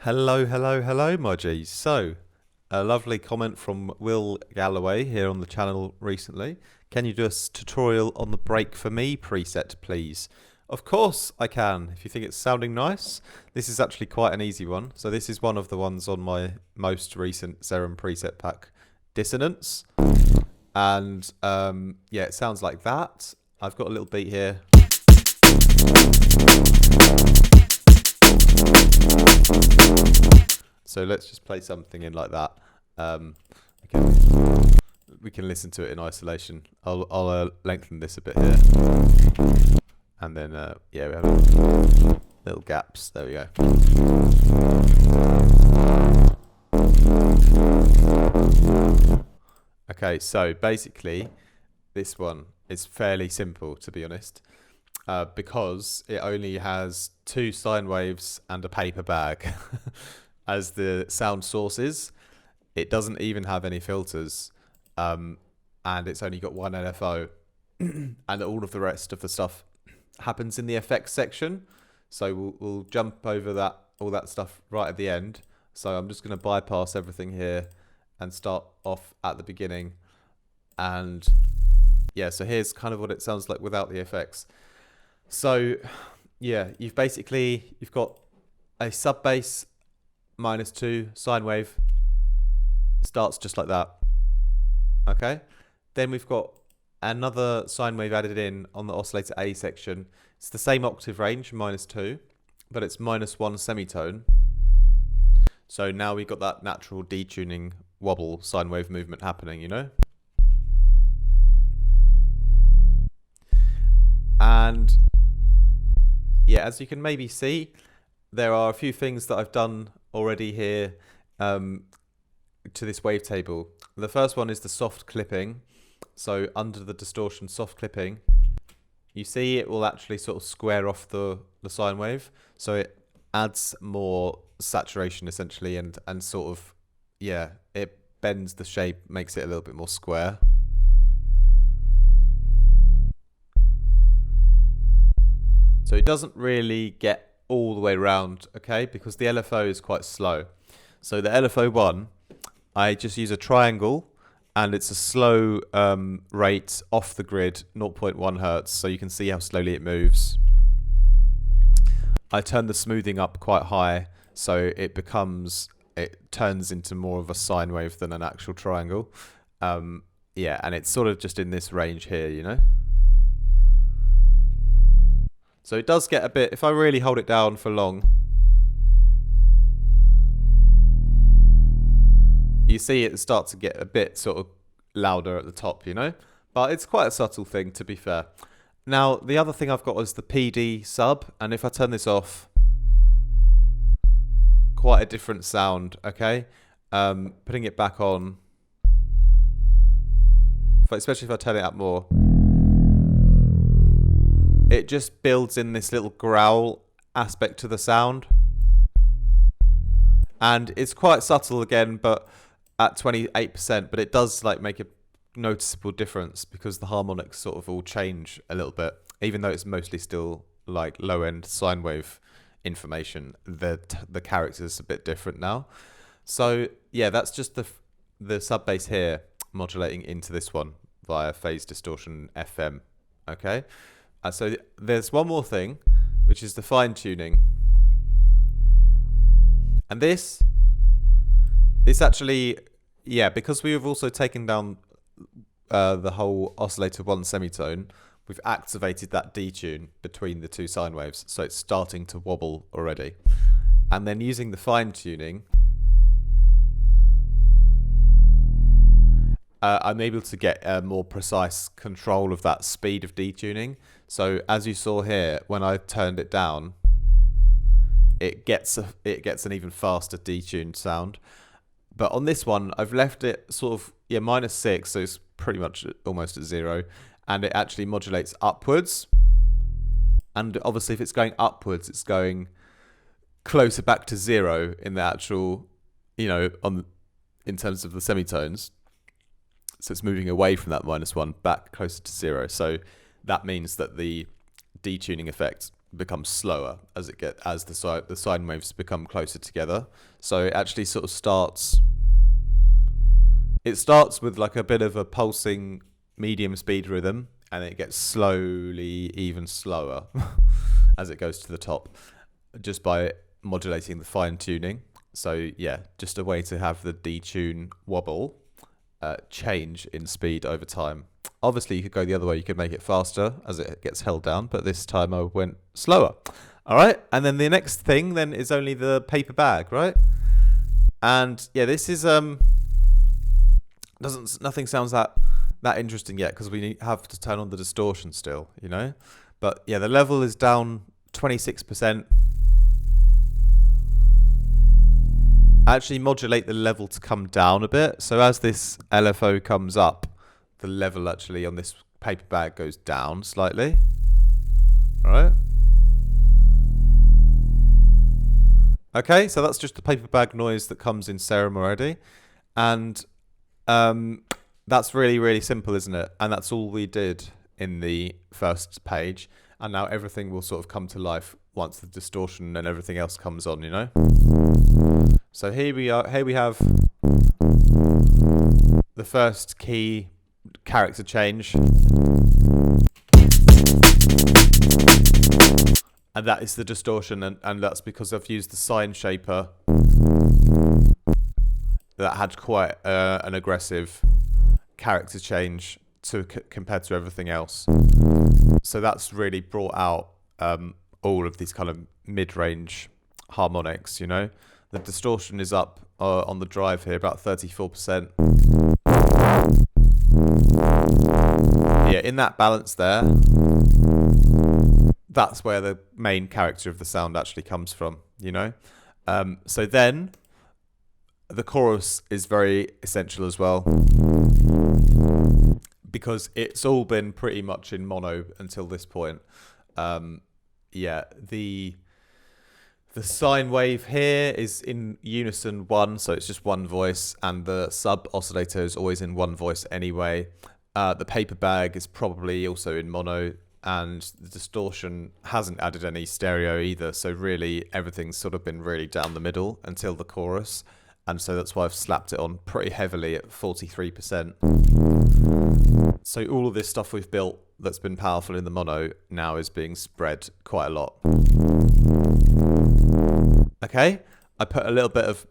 Hello, my G's. So, a lovely comment from Will Galloway here on the channel recently. Can you do a tutorial on the break for me preset, please? Of course I can, if you think it's sounding nice. This is actually quite an easy one. So this is one of the ones on my most recent Serum preset pack, Dissonance. And yeah, it sounds like that. I've got a little beat here. So let's just play something in like that. We can listen to it in isolation. I'll lengthen this a bit here, and then yeah, we have little gaps. There we go. Okay, so basically, this one is fairly simple, to be honest, because it only has 2 sine waves and a paper bag as the sound sources. It doesn't even have any filters, and it's only got 1 LFO, and all of the rest of the stuff happens in the effects section. So we'll jump over all that stuff right at the end. So I'm just going to bypass everything here and start off at the beginning. And yeah, so here's kind of what it sounds like without the effects. So yeah, you've got a sub bass -2 sine wave, starts just like that. Okay, then we've got another sine wave added in on the oscillator A section. It's the same octave range, -2, but it's -1 semitone. So now we've got that natural detuning wobble sine wave movement happening, you know? And yeah, as you can maybe see, there are a few things that I've done already here to this wavetable. The first one is the soft clipping. So under the distortion soft clipping, you see it will actually sort of square off the sine wave. So it adds more saturation essentially, and sort of, yeah, it bends the shape, makes it a little bit more square. So it doesn't really get all the way around, okay, because the LFO is quite slow. So the LFO1, I just use a triangle, and it's a slow rate off the grid, 0.1 hertz, so you can see how slowly it moves. I turn the smoothing up quite high, so it turns into more of a sine wave than an actual triangle. Yeah, and it's sort of just in this range here, you know. So it does get a bit, if I really hold it down for long, you see it starts to get a bit sort of louder at the top, you know? But it's quite a subtle thing, to be fair. Now, the other thing I've got is the PD sub, and if I turn this off, quite a different sound, okay? Putting it back on, especially if I turn it up more, it just builds in this little growl aspect to the sound. And it's quite subtle again, but at 28%, but it does like make a noticeable difference because the harmonics sort of all change a little bit, even though it's mostly still like low end sine wave information. The character's a bit different now. So yeah, that's just the sub bass here modulating into this one via phase distortion FM. Okay, so there's one more thing, which is the fine tuning, and this actually, yeah, because we have also taken down the whole oscillator 1 semitone, we've activated that detune between the 2 sine waves, so it's starting to wobble already. And then using the fine tuning, I'm able to get a more precise control of that speed of detuning. So as you saw here, when I turned it down, it gets an even faster detuned sound. But on this one, I've left it sort of, yeah, -6, so it's pretty much almost at 0, and it actually modulates upwards. And obviously, if it's going upwards, it's going closer back to 0 in the actual, you know, in terms of the semitones. So it's moving away from that -1 back closer to 0. So that means that the detuning effect becomes slower as the sine waves become closer together. So it actually sort of starts. It starts with like a bit of a pulsing medium speed rhythm, and it gets slowly even slower as it goes to the top, just by modulating the fine tuning. So yeah, just a way to have the detune wobble change in speed over time. Obviously, you could go the other way. You could make it faster as it gets held down, but this time I went slower. All right, and then the next thing then is only the paper bag, right? And yeah, this is nothing sounds that interesting yet because we have to turn on the distortion still, you know. But yeah, the level is down 26%. Actually modulate the level to come down a bit. So as this LFO comes up, the level actually on this paper bag goes down slightly. All right. Okay, so that's just the paper bag noise that comes in Serum already. And that's really, really simple, isn't it? And that's all we did in the first page. And now everything will sort of come to life once the distortion and everything else comes on, you know? So here we are. Here we have the first key character change. And that is the distortion, and that's because I've used the sine shaper that had quite an aggressive character change compared to everything else. So that's really brought out all of these kind of mid-range harmonics, you know. The distortion is up on the drive here, about 34%. Yeah, in that balance there, that's where the main character of the sound actually comes from, you know. So then the chorus is very essential as well, because it's all been pretty much in mono until this point. Yeah, the sine wave here is in unison 1, so it's just one voice, and the sub oscillator is always in one voice anyway. The paper bag is probably also in mono, and the distortion hasn't added any stereo either, so really everything's sort of been really down the middle until the chorus, and so that's why I've slapped it on pretty heavily at 43%. So all of this stuff we've built that's been powerful in the mono now is being spread quite a lot. Okay, I put a little bit of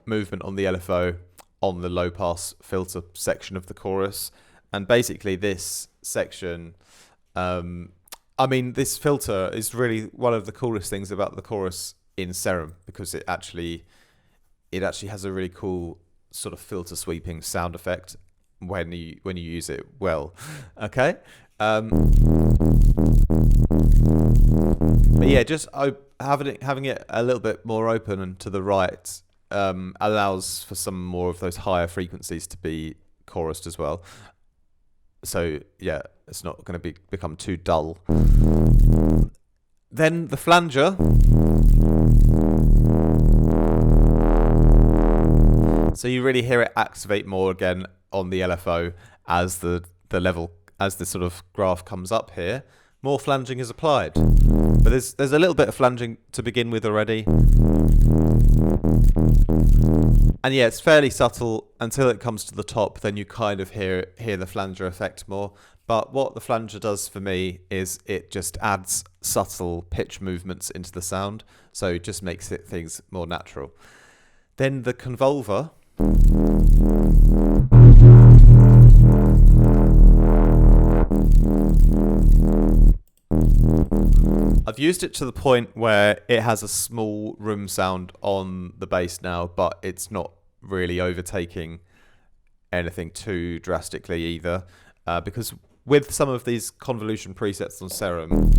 movement on the LFO on the low pass filter section of the chorus, and basically this section, I mean, this filter is really one of the coolest things about the chorus in Serum, because it actually has a really cool sort of filter sweeping sound effect when you use it well. Okay. But yeah, just having it a little bit more open and to the right allows for some more of those higher frequencies to be chorused as well. So yeah, it's not going to become too dull. Then the flanger. So you really hear it activate more again on the LFO as the sort of graph comes up here. More flanging is applied, but there's a little bit of flanging to begin with already, and yeah, it's fairly subtle until it comes to the top. Then you kind of hear the flanger effect more. But what the flanger does for me is it just adds subtle pitch movements into the sound, so it just makes things more natural. Then the convolver. I've used it to the point where it has a small room sound on the bass now, but it's not really overtaking anything too drastically either, because with some of these convolution presets on Serum,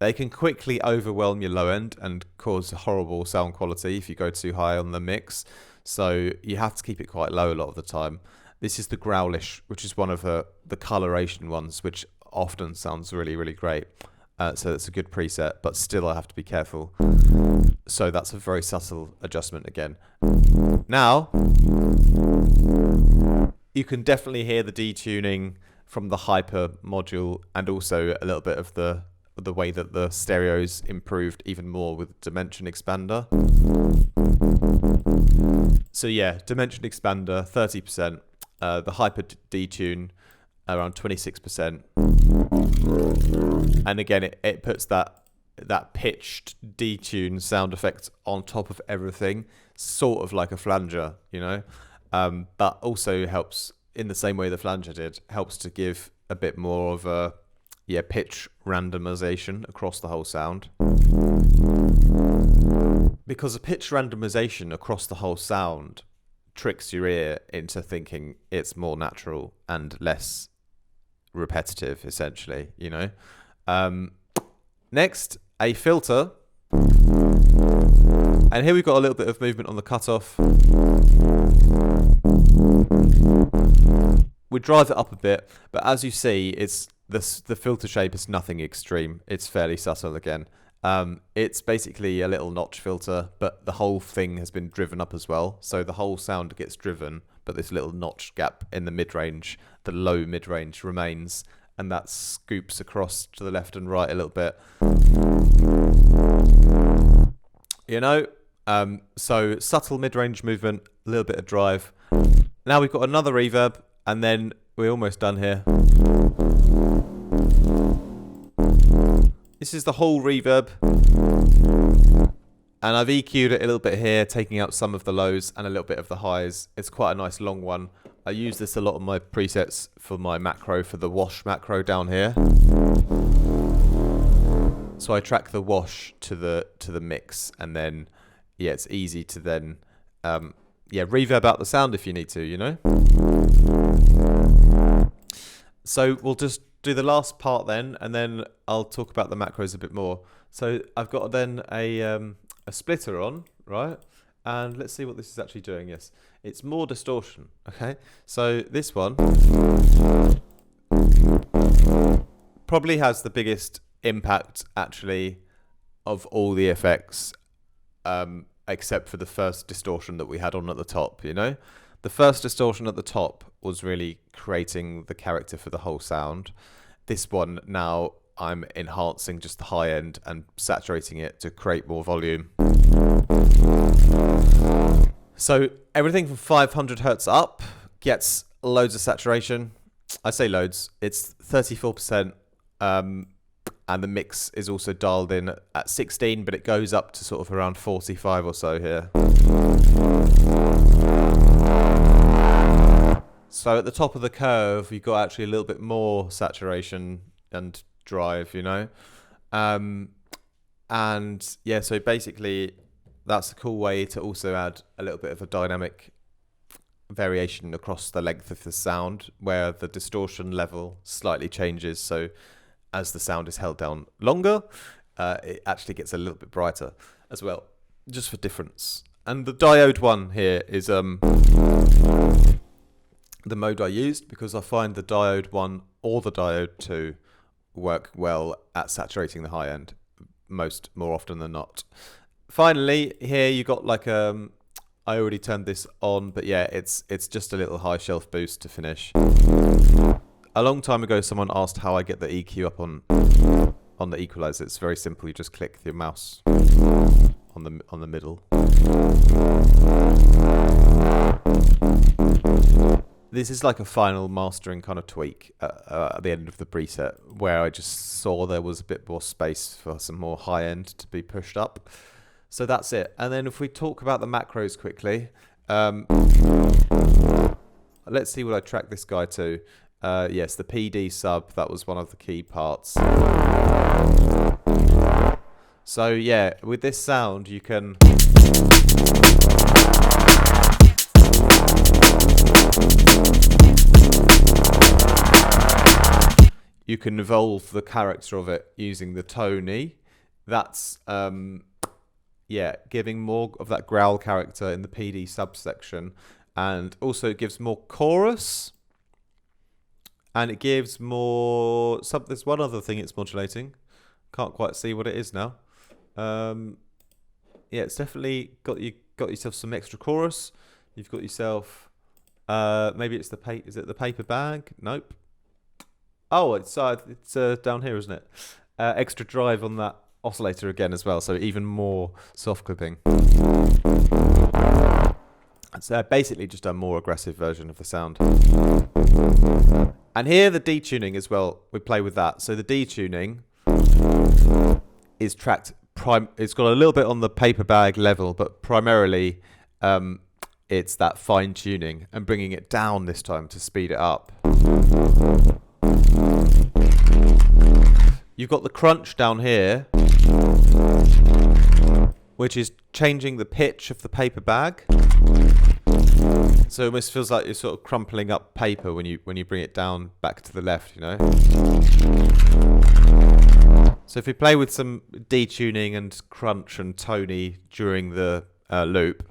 they can quickly overwhelm your low end and cause horrible sound quality if you go too high on the mix. So you have to keep it quite low a lot of the time. This is the growlish, which is one of the coloration ones, which often sounds really, really great. So it's a good preset, but still I have to be careful. So that's a very subtle adjustment again. Now, you can definitely hear the detuning from the hyper module, and also a little bit of the way that the stereo's improved even more with dimension expander. So yeah, dimension expander 30%, the hyper detune around 26%, and again it puts that pitched detune sound effect on top of everything, sort of like a flanger, you know, but also helps in the same way the flanger did, helps to give a bit more of a pitch randomization across the whole sound. Because a pitch randomization across the whole sound tricks your ear into thinking it's more natural and less repetitive, essentially, you know. Next, a filter. And here we've got a little bit of movement on the cutoff. We drive it up a bit, but as you see, it's the filter shape is nothing extreme. It's fairly subtle again. It's basically a little notch filter, but the whole thing has been driven up as well. So the whole sound gets driven, but this little notch gap in the mid-range, the low mid-range remains, and that scoops across to the left and right a little bit. You know, so subtle mid-range movement, a little bit of drive. Now we've got another reverb, and then we're almost done here. This is the whole reverb, and I've EQ'd it a little bit here, taking out some of the lows and a little bit of the highs. It's quite a nice long one. I use this a lot on my presets for my macro, for the wash macro down here. So I track the wash to the mix, and then it's easy to then reverb out the sound if you need to, you know. So we'll just do the last part then, and then I'll talk about the macros a bit more. So I've got then a splitter on, right? And let's see what this is actually doing. Yes, it's more distortion. Okay, so this one probably has the biggest impact actually of all the effects, except for the first distortion that we had on at the top, you know. The first distortion at the top was really creating the character for the whole sound. This one now I'm enhancing just the high end and saturating it to create more volume. So everything from 500 hertz up gets loads of saturation. I say loads, it's 34%, and the mix is also dialed in at 16, but it goes up to sort of around 45 or so here. So at the top of the curve, you've got actually a little bit more saturation and drive, you know. And yeah, so basically that's a cool way to also add a little bit of a dynamic variation across the length of the sound, where the distortion level slightly changes. So as the sound is held down longer, it actually gets a little bit brighter as well, just for difference. And the diode one here is the mode I used, because I find the diode 1 or the diode 2 work well at saturating the high end more often than not. Finally, here you got like I already turned this on, but yeah, it's just a little high shelf boost to finish. A long time ago, someone asked how I get the EQ up on the equalizer. It's very simple. You just click your mouse on the middle. This is like a final mastering kind of tweak at the end of the preset, where I just saw there was a bit more space for some more high end to be pushed up. So that's it. And then if we talk about the macros quickly, let's see what I tracked this guy to. Yes, the PD sub, that was one of the key parts. So yeah, with this sound you can evolve the character of it using the Tony. That's giving more of that growl character in the PD subsection, and also it gives more chorus, and it gives more there's one other thing it's modulating. Can't quite see what it is now. It's definitely got yourself some extra chorus. You've got yourself maybe it's is it the paper bag? Nope. Oh, it's down here, isn't it? Extra drive on that oscillator again as well, so even more soft clipping. It's basically just a more aggressive version of the sound. And here the detuning as well, we play with that. So the detuning is tracked it's got a little bit on the paper bag level, but primarily it's that fine tuning and bringing it down this time to speed it up. You've got the crunch down here, which is changing the pitch of the paper bag. So it almost feels like you're sort of crumpling up paper when you bring it down back to the left, you know. So if you play with some detuning and crunch and tony during the loop.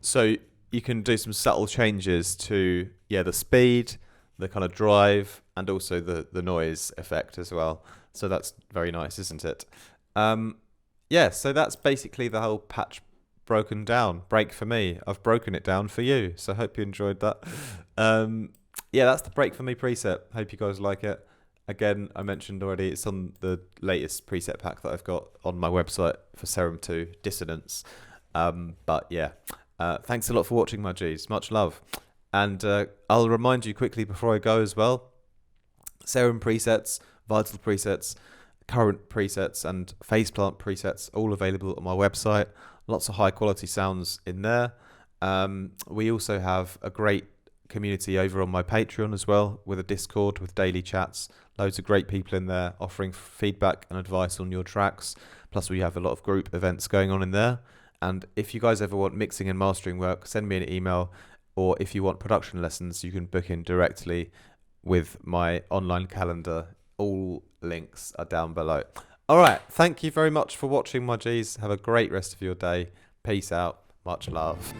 So you can do some subtle changes to the speed, the kind of drive, and also the noise effect as well. So that's very nice, isn't it? So that's basically the whole patch broken down. Break for me. I've broken it down for you. So I hope you enjoyed that. That's the Break for Me preset. Hope you guys like it. Again, I mentioned already, it's on the latest preset pack that I've got on my website for Serum 2, Dissonance. Thanks a lot for watching, my G's. Much love. And I'll remind you quickly before I go as well, Serum presets, Vital presets, Current presets, and Faceplant presets, all available on my website. Lots of high quality sounds in there. We also have a great community over on my Patreon as well, with a Discord with daily chats. Loads of great people in there offering feedback and advice on your tracks. Plus we have a lot of group events going on in there. And if you guys ever want mixing and mastering work, send me an email. Or if you want production lessons, you can book in directly with my online calendar. All links are down below. All right. Thank you very much for watching, my G's. Have a great rest of your day. Peace out. Much love.